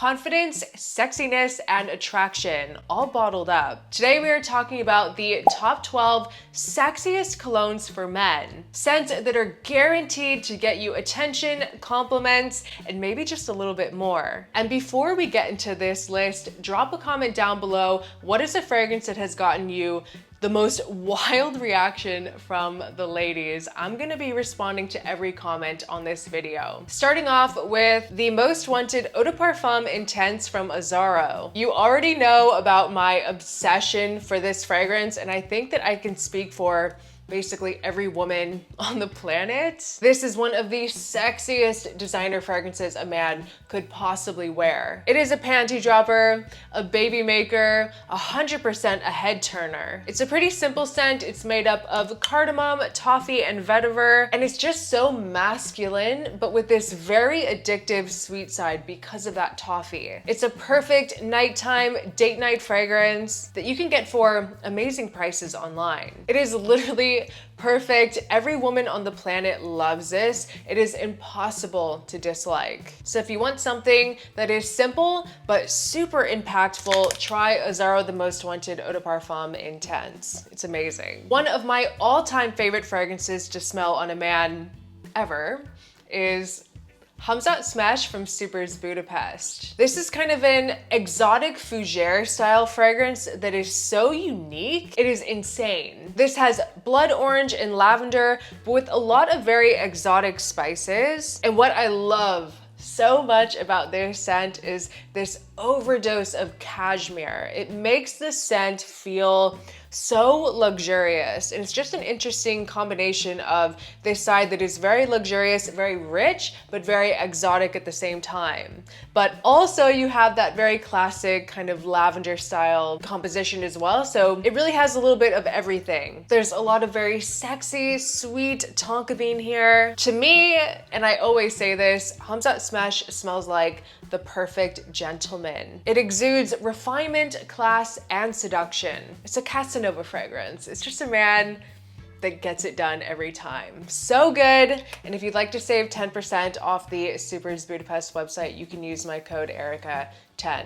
confidence, sexiness, and attraction, all bottled up. Today we are talking about the top 12 sexiest colognes for men. Scents that are guaranteed to get you attention, compliments, and maybe just a little bit more. And before we get into this list, drop a comment down below. What is a fragrance that has gotten you the most wild reaction from the ladies? I'm gonna be responding to every comment on this video. Starting off with the most wanted Eau de Parfum Intense from Azzaro. You already know about my obsession for this fragrance, and I think that I can speak for basically every woman on the planet. This is one of the sexiest designer fragrances a man could possibly wear. It is a panty dropper, a baby maker, 100% a head turner. It's a pretty simple scent. It's made up of cardamom, toffee, and vetiver, and it's just so masculine, but with this very addictive sweet side because of that toffee. It's a perfect nighttime, date night fragrance that you can get for amazing prices online. It is literally perfect. Every woman on the planet loves this. It is impossible to dislike. So if you want something that is simple but super impactful, try Azzaro the Most Wanted Eau de Parfum Intense. It's amazing. One of my all-time favorite fragrances to smell on a man ever is Khamzat Smesh from Supers Budapest. This is kind of an exotic fougere style fragrance that is so unique. It is insane. This has blood orange and lavender, but with a lot of very exotic spices. And what I love so much about this scent is this overdose of cashmere. It makes the scent feel so luxurious, and it's just an interesting combination of this side that is very luxurious, very rich, but very exotic at the same time. But also you have that very classic kind of lavender style composition as well, so it really has a little bit of everything. There's a lot of very sexy, sweet tonka bean here. To me, and I always say this, Khamzat Smesh smells like the perfect gentleman. It exudes refinement, class, and seduction. It's a Casanova fragrance. It's just a man that gets it done every time. So good. And if you'd like to save 10% off the Supers Budapest website, you can use my code Erica10.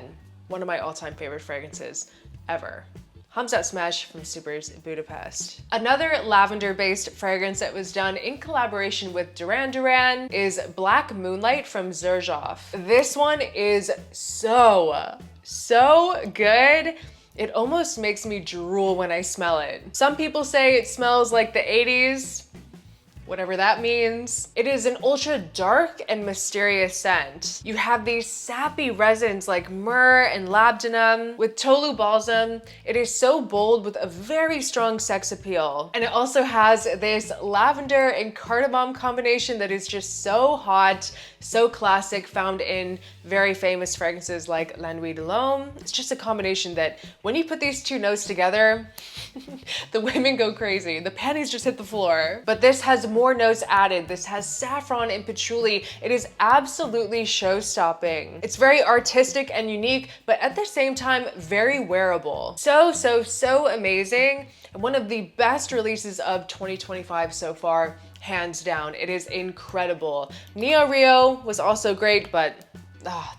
One of my all-time favorite fragrances ever. Khamzat Smesh from Supers Budapest. Another lavender-based fragrance that was done in collaboration with Duran Duran is Black Moonlight from Xerjoff. This one is so good. It almost makes me drool when I smell it. Some people say it smells like the 80s, whatever that means. It is an ultra dark and mysterious scent. You have these sappy resins like myrrh and labdanum with tolu balsam. It is so bold with a very strong sex appeal. And it also has this lavender and cardamom combination that is just so hot, so classic, found in very famous fragrances like La Nuit de l'Homme. It's just a combination that when you put these two notes together, the women go crazy. The panties just hit the floor. But this has more notes added. This has saffron and patchouli. It is absolutely show-stopping. It's very artistic and unique, but at the same time, very wearable. So amazing. And one of the best releases of 2025 so far, hands down. It is incredible. Neo Rio was also great, but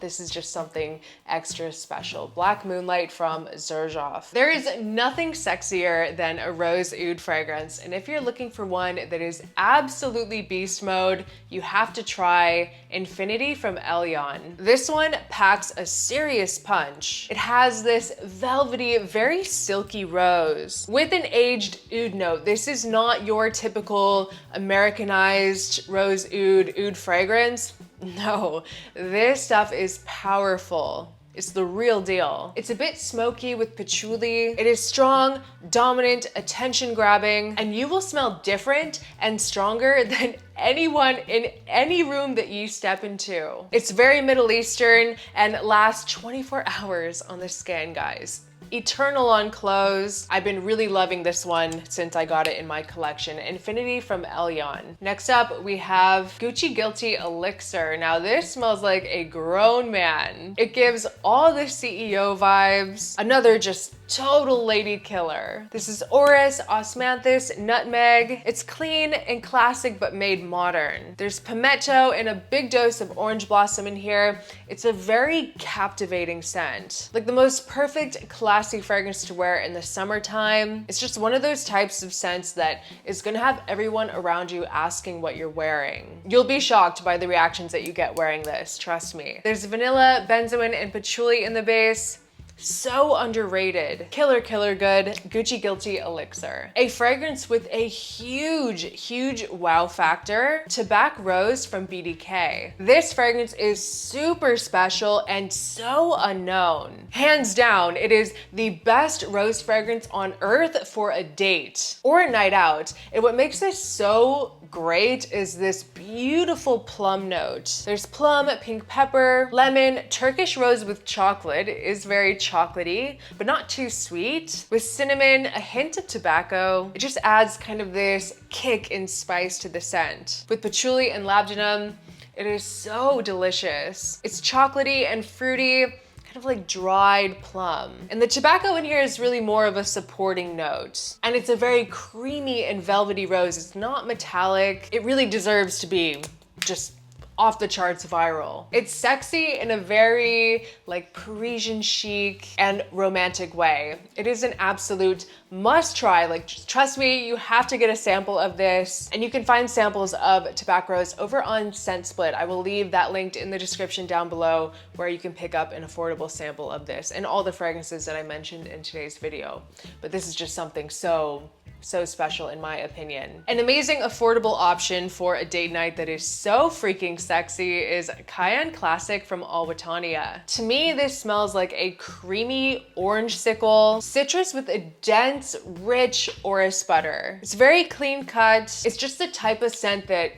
this is just something extra special. Black Moonlight from Xerjoff. There is nothing sexier than a rose oud fragrance, and if you're looking for one that is absolutely beast mode, you have to try Infinity from Elion. This one packs a serious punch. It has this velvety, very silky rose with an aged oud note. This is not your typical Americanized rose oud fragrance. No, this stuff is powerful. It's the real deal. It's a bit smoky with patchouli. It is strong, dominant, attention-grabbing, and you will smell different and stronger than anyone in any room that you step into. It's very Middle Eastern and lasts 24 hours on the skin, guys. eternal on clothes. I've been really loving this one since I got it in my collection. Infinity from Elyon. Next up, we have Gucci Guilty Elixir. Now this smells like a grown man. It gives all the CEO vibes. Another just total lady killer. This is orris, osmanthus, nutmeg. It's clean and classic but made modern. There's pimento and a big dose of orange blossom in here. It's a very captivating scent. Like the most perfect classy fragrance to wear in the summertime. It's just one of those types of scents that is gonna have everyone around you asking what you're wearing. You'll be shocked by the reactions that you get wearing this, trust me. There's vanilla, benzoin, and patchouli in the base. So underrated. Killer good, Gucci Guilty Elixir. A fragrance with a huge wow factor, Tabac Rose from BDK. This fragrance is super special and so unknown. Hands down, it is the best rose fragrance on earth for a date or a night out. And what makes this so great is this beautiful plum note. There's plum, pink pepper, lemon, Turkish rose with chocolate. It is very chocolatey, but not too sweet. With cinnamon, a hint of tobacco. It just adds kind of this kick and spice to the scent. With patchouli and labdanum, it is so delicious. It's chocolatey and fruity, kind of like dried plum. And the tobacco in here is really more of a supporting note. And it's a very creamy and velvety rose. It's not metallic. It really deserves to be just off the charts viral. It's sexy in a very like Parisian chic and romantic way. It is an absolute must try. Like just trust me, you have to get a sample of this. And you can find samples of Tabac Rose over on Scent Split. I will leave that linked in the description down below where you can pick up an affordable sample of this and all the fragrances that I mentioned in today's video. But this is just something so special in my opinion. An amazing affordable option for a date night that is so freaking sexy is Kayhaan Classic from Alwatania. To me, this smells like a creamy orange sickle, citrus with a dense, rich orris butter. It's very clean cut. It's just the type of scent that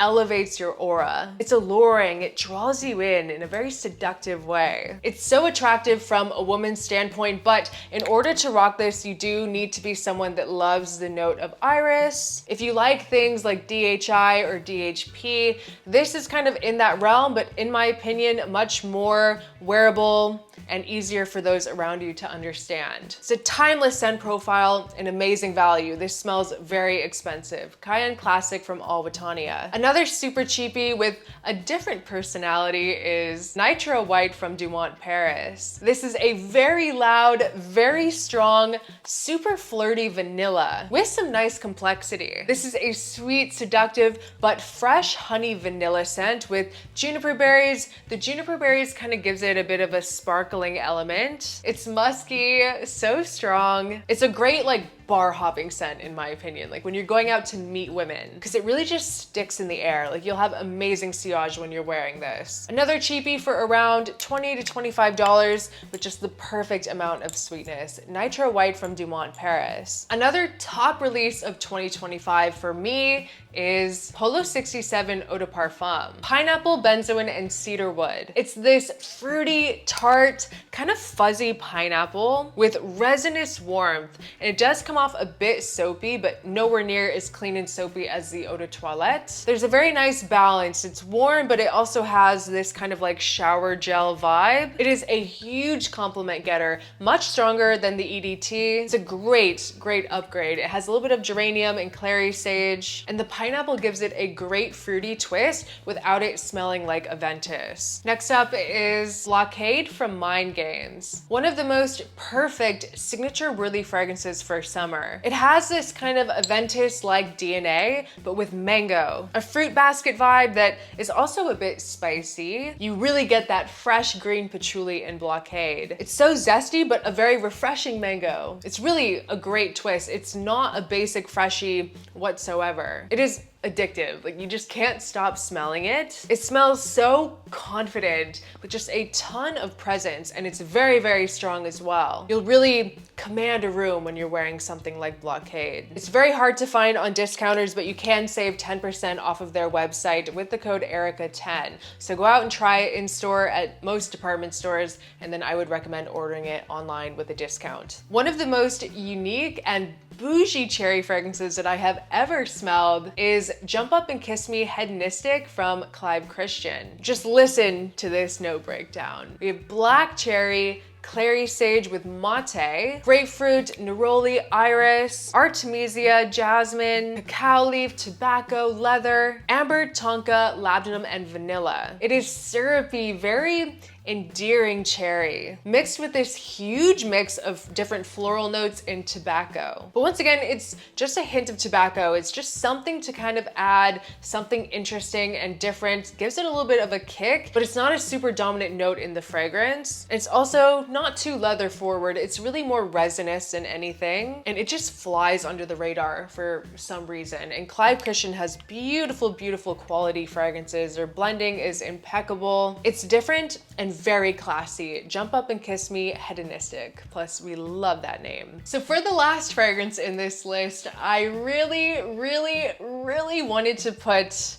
elevates your aura. It's alluring, it draws you in a very seductive way. It's so attractive from a woman's standpoint, but in order to rock this, you do need to be someone that loves the note of iris. If you like things like DHI or DHP, this is kind of in that realm, but in my opinion, much more wearable and easier for those around you to understand. It's a timeless scent profile and amazing value. This smells very expensive. Kayhaan Classic from Alwatania. Another super cheapie with a different personality is Nitro White from Dumont Paris. This is a very loud, very strong, super flirty vanilla with some nice complexity. This is a sweet, seductive, but fresh honey vanilla scent with juniper berries. The juniper berries kind of gives it a bit of a sparkling element. It's musky, so strong. It's a great like bar hopping scent in my opinion, like when you're going out to meet women, because it really just sticks in the air. Like you'll have amazing sillage when you're wearing this. Another cheapie for around $20 to $25 with just the perfect amount of sweetness. Nitro White from Dumont Paris. Another top release of 2025 for me is Polo 67 Eau de Parfum. Pineapple, benzoin, and cedar wood. It's this fruity, tart, kind of fuzzy pineapple with resinous warmth, and it does come off a bit soapy, but nowhere near as clean and soapy as the Eau de Toilette. There's a very nice balance. It's warm, but it also has this kind of like shower gel vibe. It is a huge compliment getter, much stronger than the EDT. It's a great upgrade. It has a little bit of geranium and clary sage, and the pineapple gives it a great fruity twist without it smelling like Aventus. Next up is Blockade from Mind Games. One of the most perfect signature-worthy fragrances for summer. It has this kind of Aventus-like DNA, but with mango. A fruit basket vibe that is also a bit spicy. You really get that fresh green patchouli in Blockade. It's so zesty, but a very refreshing mango. It's really a great twist. It's not a basic freshie whatsoever. It is addictive. Like, you just can't stop smelling it. It smells so confident with just a ton of presence, and it's very, very strong as well. You'll really command a room when you're wearing something like Blockade. It's very hard to find on discounters, but you can save 10% off of their website with the code ERICA10. So go out and try it in store at most department stores, and then I would recommend ordering it online with a discount. One of the most unique and bougie cherry fragrances that I have ever smelled is Jump Up and Kiss Me Hedonistic from Clive Christian. Just listen to this note breakdown. We have black cherry, clary sage with mate, grapefruit, neroli, iris, artemisia, jasmine, cacao leaf, tobacco, leather, amber, tonka, labdanum, and vanilla. It is syrupy, very endearing cherry, mixed with this huge mix of different floral notes and tobacco. But once again, it's just a hint of tobacco. It's just something to kind of add something interesting and different, gives it a little bit of a kick, but it's not a super dominant note in the fragrance. It's also not too leather forward. It's really more resinous than anything, and it just flies under the radar for some reason. And Clive Christian has beautiful, beautiful quality fragrances. Their blending is impeccable. It's different and very classy. Jump Up and Kiss Me Hedonistic. Plus, we love that name. So for the last fragrance in this list, I really wanted to put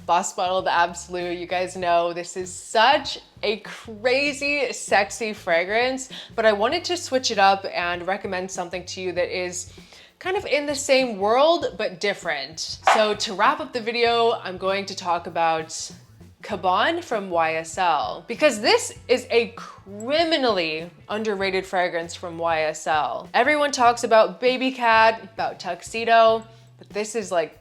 Boss Bottle the Absolute. You guys know this is such a crazy, sexy fragrance, but I wanted to switch it up and recommend something to you that is kind of in the same world, but different. So to wrap up the video, I'm going to talk about Caban from YSL, because this is a criminally underrated fragrance from YSL. Everyone talks about Baby Cat, about Tuxedo, but this is like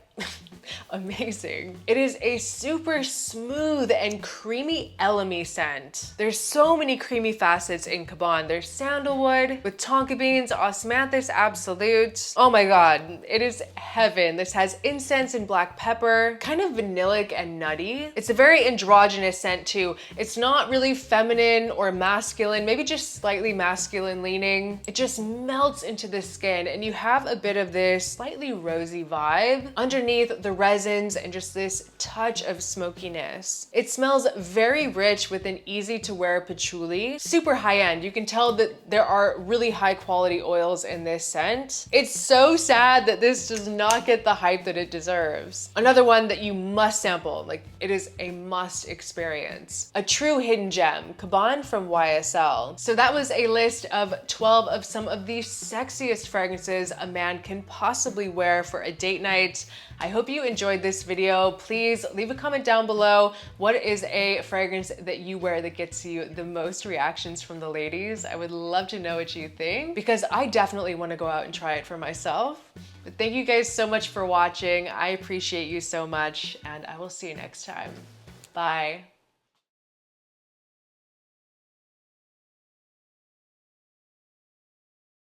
amazing. It is a super smooth and creamy elemy scent. There's so many creamy facets in Caban. There's sandalwood with tonka beans, osmanthus absolute. Oh my god, it is heaven. This has incense and black pepper, kind of vanillic and nutty. It's a very androgynous scent too. It's not really feminine or masculine, maybe just slightly masculine leaning. It just melts into the skin, and you have a bit of this slightly rosy vibe underneath the resins and just this touch of smokiness. It smells very rich with an easy to wear patchouli, super high end. You can tell that there are really high quality oils in this scent. It's so sad that this does not get the hype that it deserves. Another one that you must sample, like it is a must experience. A true hidden gem, Caban from YSL. So that was a list of 12 of some of the sexiest fragrances a man can possibly wear for a date night. I hope you enjoyed this video. Please leave a comment down below. What is a fragrance that you wear that gets you the most reactions from the ladies? I would love to know what you think, because I definitely want to go out and try it for myself. But thank you guys so much for watching. I appreciate you so much, and I will see you next time. Bye.